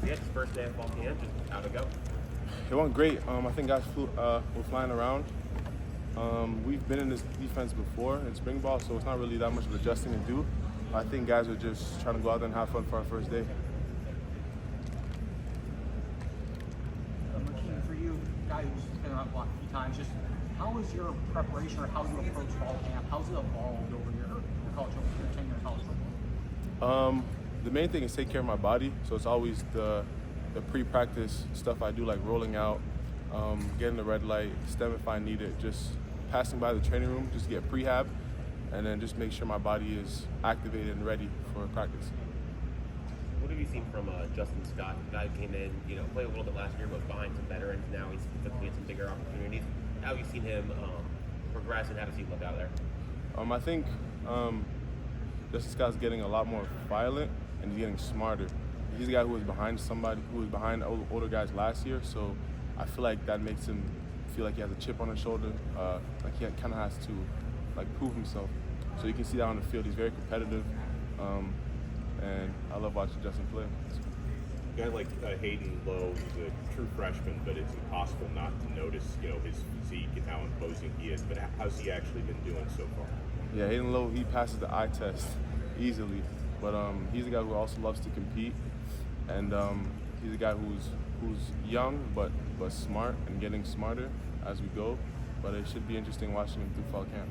Yeah, his first day of fall camp, just how'd it go? It went great. I think guys were flying around. We've been in this defense before in spring ball, so it's not really that much of adjusting to do. I think guys are just trying to go out there and have fun for our first day. Akheem, for you, guy who's been around the block a few times, just how is your preparation or how you approach fall camp? How's it evolved over your tenure in college football? The main thing is take care of my body. So it's always the pre-practice stuff I do, like rolling out, getting the red light, stem if I need it, just passing by the training room just to get prehab, and then just make sure my body is activated and ready for practice. What have you seen from Justin Scott? The guy who came in, played a little bit last year, but was behind some veterans. Now he's looking at some bigger opportunities. How have you seen him progress, and how does he look out there? I think Justin Scott's getting a lot more violent and he's getting smarter. He's a guy who was behind older guys last year, so I feel like that makes him feel like he has a chip on his shoulder, like he kind of has to prove himself. So you can see that on the field. He's very competitive, and I love watching Justin play. A guy like Hayden Lowe, he's a true freshman, but it's impossible not to notice, his physique and how imposing he is. But how's he actually been doing so far? Yeah, Hayden Lowe, he passes the eye test easily, but he's a guy who also loves to compete, and he's a guy who's young but smart and getting smarter as we go. But it should be interesting watching him through fall camp.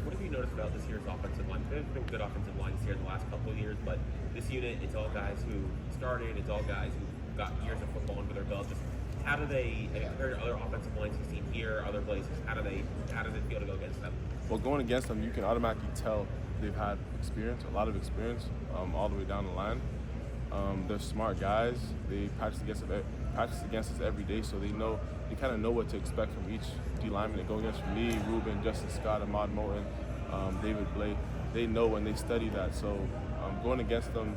What have you noticed about this year's offensive line? There's been good offensive lines here in the last couple of years, but this unit, it's all guys who started, it's all guys who got years of football under their belt. Just how do they, compared to other offensive lines you've seen here, other places, how does it feel to go against them? Well, going against them, you can automatically tell they've had experience, a lot of experience, all the way down the line. They're smart guys. They practice against us every day, so they kind of know what to expect from each D lineman. They go against me, Ruben, Justin Scott, Ahmad Moten, David Blake. They know and they study that. So going against them,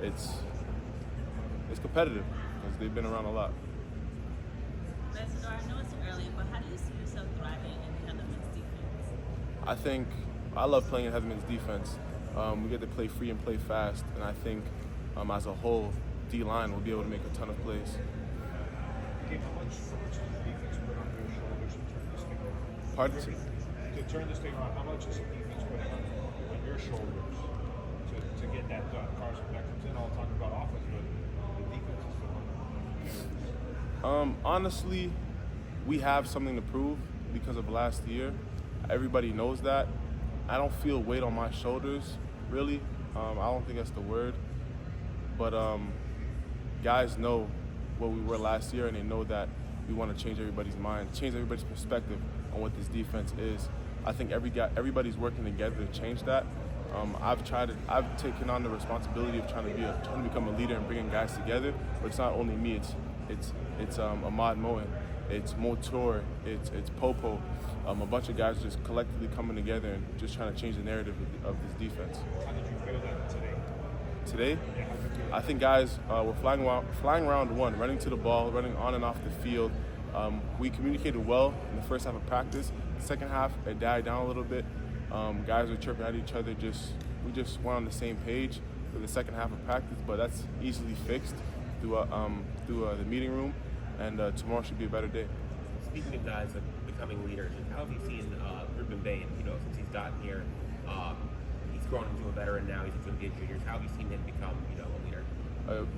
it's competitive because they've been around a lot. Mesidor, I know it's early, but how do you see yourself thriving in Heatherman's defense? I love playing in Heatherman's defense. We get to play free and play fast, and I think as a whole, D-line will be able to make a ton of plays. How much does the defense put on your shoulders to turn this thing around? Pardon? To turn this thing around, how much is the defense putting on your shoulders to get that done? Carson, that comes in all talking about offense, but the defense is still on. Honestly, we have something to prove because of last year. Everybody knows that. I don't feel weight on my shoulders, really. I don't think that's the word. But guys know what we were last year, and they know that we want to change everybody's mind, change everybody's perspective on what this defense is. I think everybody's working together to change that. I've taken on the responsibility of trying to become a leader and bringing guys together. But it's not only me. It's Ahmad Moten, it's Motor, it's Popo. A bunch of guys just collectively coming together and just trying to change the narrative of this defense. How did you feel that today? Today, I think guys were flying around one, running to the ball, running on and off the field. We communicated well in the first half of practice. The second half, it died down a little bit. Guys were chirping at each other. We just weren't on the same page for the second half of practice, but that's easily fixed through the meeting room, and tomorrow should be a better day. Speaking of guys becoming leaders, how have you seen Ruben Bain, since he's gotten here? He's grown into a veteran now, he's going to be a junior. How have you seen him become, a leader?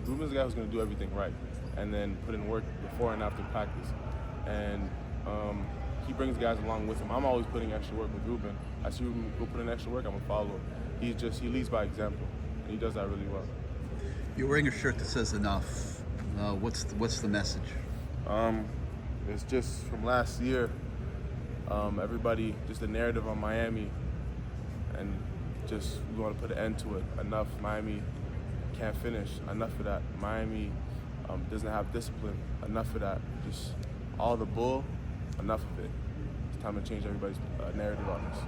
Ruben's the guy who's going to do everything right and then put in work before and after practice. And he brings guys along with him. I'm always putting extra work with Ruben. I see Ruben go put in extra work, I'm going to follow him. He leads by example, and he does that really well. You're wearing a shirt that says enough. What's the message? It's just from last year. Everybody, just the narrative on Miami, and just we want to put an end to it. Enough. Miami can't finish. Enough of that. Miami doesn't have discipline. Enough of that. Just all the bull. Enough of it. It's time to change everybody's narrative on this.